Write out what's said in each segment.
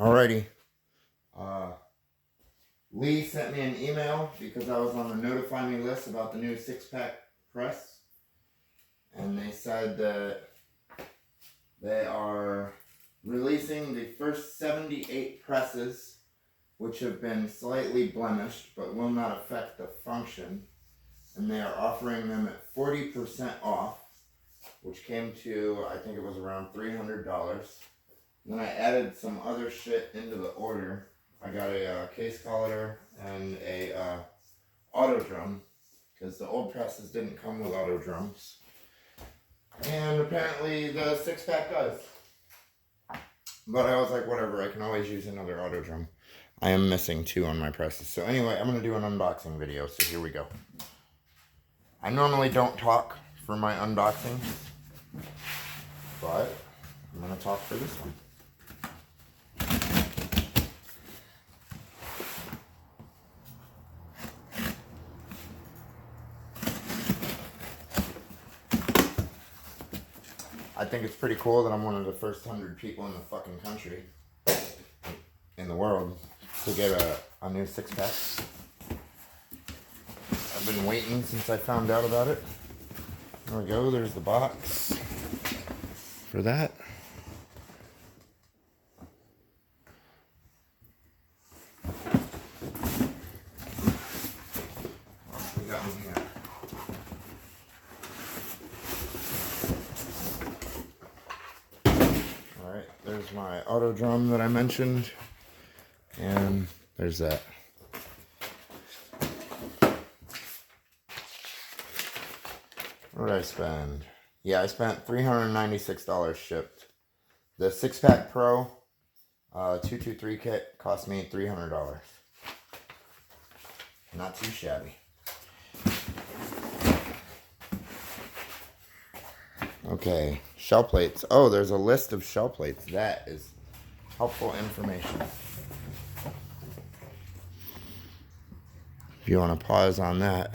Alrighty. Lee sent me an email because I was on the notify me list about the new 6-pack press. And they said that they are releasing the first 78 presses, which have been slightly blemished but will not affect the function. And they are offering them at 40% off, which came to, I think it was around $300. Then I added some other shit into the order. I got a case collar and a auto drum, because the old presses didn't come with auto drums. And apparently the 6-pack does. But I was like, whatever, I can always use another auto drum. I am missing 2 on my presses. So anyway, I'm going to do an unboxing video, so here we go. I normally don't talk for my unboxing, but I'm going to talk for this one. I think it's pretty cool that I'm one of the first 100 people in the fucking country, in the world, to get a new 6-pack. I've been waiting since I found out about it. There we go, there's the box for that. What we got in here? Alright, there's my auto drum that I mentioned, and there's that. What did I spend? Yeah, I spent $396 shipped. The 6-pack Pro 223 kit cost me $300. Not too shabby. Okay, shell plates. Oh, there's a list of shell plates. That is helpful information. If you want to pause on that.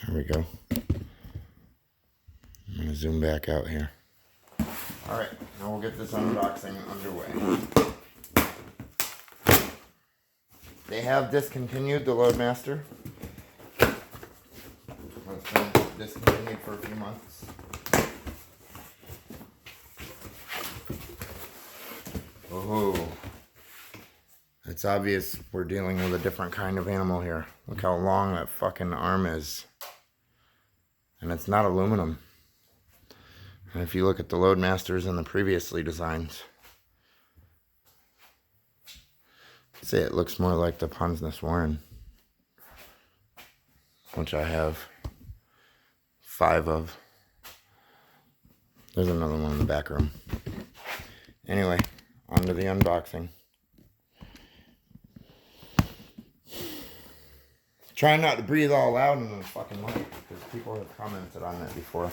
There we go. I'm going to zoom back out here. Alright, now we'll get this unboxing underway. They have discontinued the Loadmaster. It's been discontinued for a few months. Oh, it's obvious we're dealing with a different kind of animal here. Look how long that fucking arm is. And it's not aluminum. And if you look at the Loadmasters and the previously designs, I'd say it looks more like the Ponsness Warren, which I have 5 of. There's another one in the back room. Anyway, on to the unboxing. Try not to breathe all loud in the fucking mic, because people have commented on that before.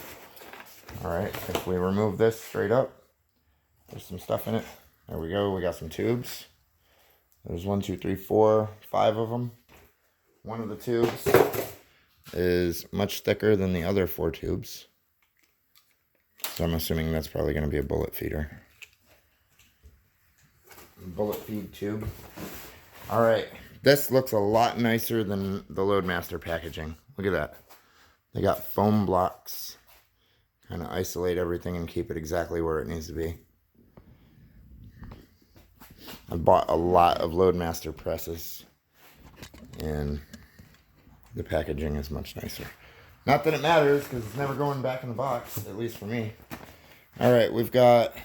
Alright, if we remove this straight up, there's some stuff in it. There we go, we got some tubes. There's 1, 2, 3, 4, 5 of them. One of the tubes is much thicker than the other 4 tubes. So I'm assuming that's probably going to be a bullet feeder. Bullet feed tube. Alright, this looks a lot nicer than the Loadmaster packaging. Look at that. They got foam blocks. Kind of isolate everything and keep it exactly where it needs to be. I bought a lot of Loadmaster presses, and the packaging is much nicer. Not that it matters, because it's never going back in the box, at least for me. Alright, we've got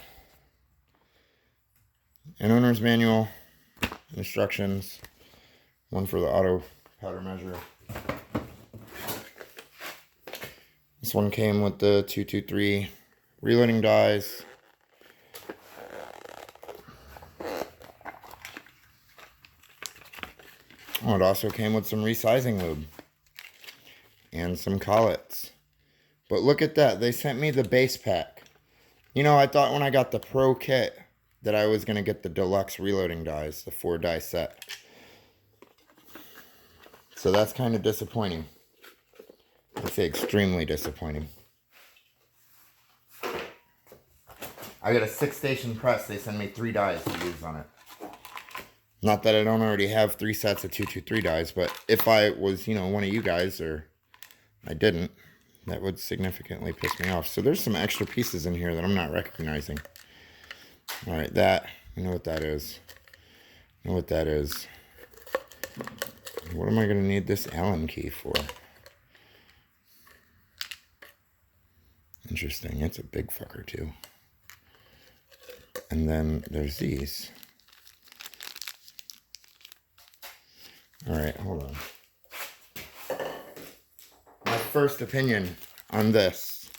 an owner's manual, instructions, one for the auto powder measure. This one came with the 223 reloading dies. Oh, it also came with some resizing lube and some collets. But look at that, they sent me the base pack. You know, I thought when I got the Pro kit that I was going to get the deluxe reloading dies, the 4 die set. So that's kind of disappointing. I say extremely disappointing. I got a 6-station press. They send me 3 dies to use on it. Not that I don't already have 3 sets of 223 dies, but if I was, you know, one of you guys, or I didn't, that would significantly piss me off. So there's some extra pieces in here that I'm not recognizing. All right, that, I know what that is. I know what that is. What am I going to need this Allen key for? Interesting. It's a big fucker, too. And then there's these. All right, hold on. My first opinion on this.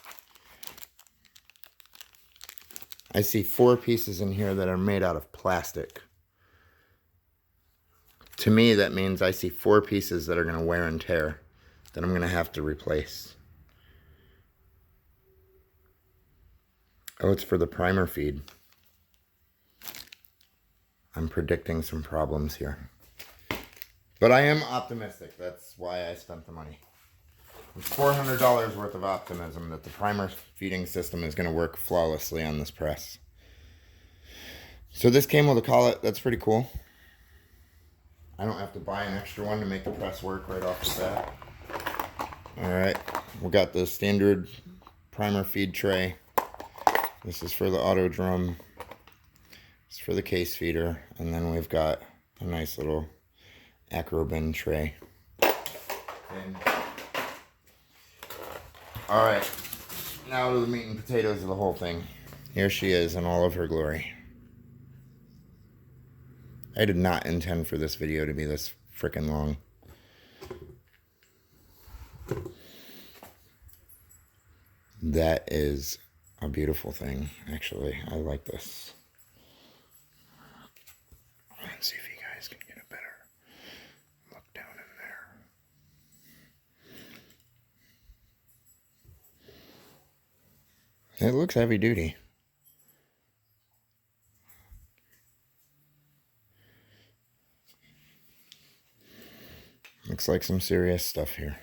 I see 4 pieces in here that are made out of plastic. To me, that means I see 4 pieces that are going to wear and tear that I'm going to have to replace. Oh, it's for the primer feed. I'm predicting some problems here. But I am optimistic. That's why I spent the money. It's $400 worth of optimism that the primer feeding system is going to work flawlessly on this press. So this came with a collet. That's pretty cool. I don't have to buy an extra one to make the press work right off the bat. Alright, we got the standard primer feed tray. This is for the auto drum. It's for the case feeder. And then we've got a nice little Acrobin tray. Alright, now to the meat and potatoes of the whole thing. Here she is in all of her glory. I did not intend for this video to be this freaking long. That is a beautiful thing, actually. I like this. Let's see if you guys can get a better look down in there. It looks heavy duty. Looks like some serious stuff here.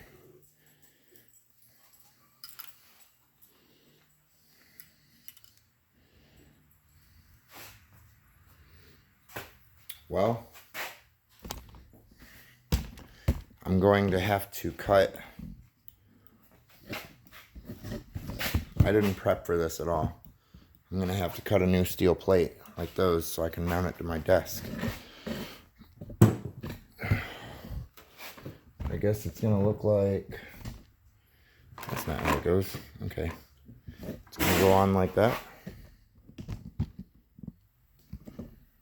Well, I'm going to have to cut. I didn't prep for this at all. I'm going to have to cut a new steel plate like those so I can mount it to my desk. I guess it's going to look like... That's not how it goes. Okay. It's going to go on like that.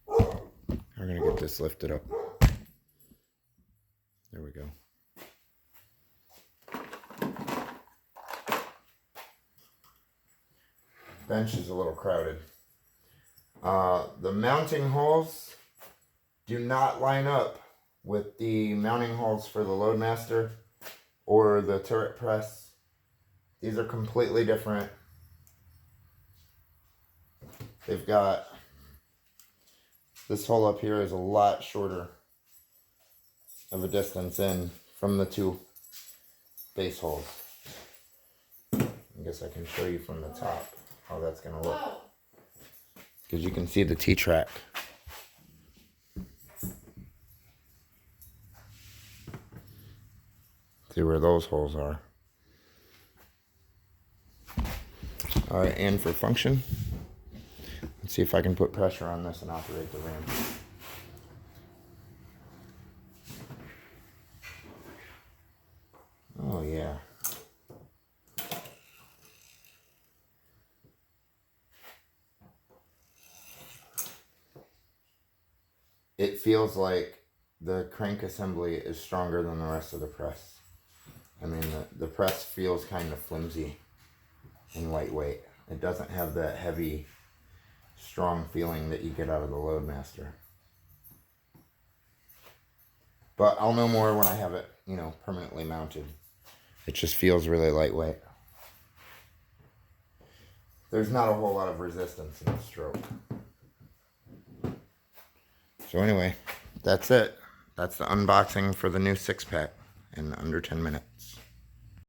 We're going to get this lifted up. There we go. Bench is a little crowded. The mounting holes do not line up with the mounting holes for the Loadmaster or the turret press. These are completely different. They've got... This hole up here is a lot shorter of a distance in from the 2 base holes. I guess I can show you from the top how that's going to look. Because you can see the T-track. See where those holes are. Alright, and for function, let's see if I can put pressure on this and operate the ram. Oh yeah. It feels like the crank assembly is stronger than the rest of the press. I mean, the press feels kind of flimsy and lightweight. It doesn't have that heavy, strong feeling that you get out of the Loadmaster. But I'll know more when I have it, you know, permanently mounted. It just feels really lightweight. There's not a whole lot of resistance in the stroke. So anyway, that's it. That's the unboxing for the new 6-pack in under 10 minutes.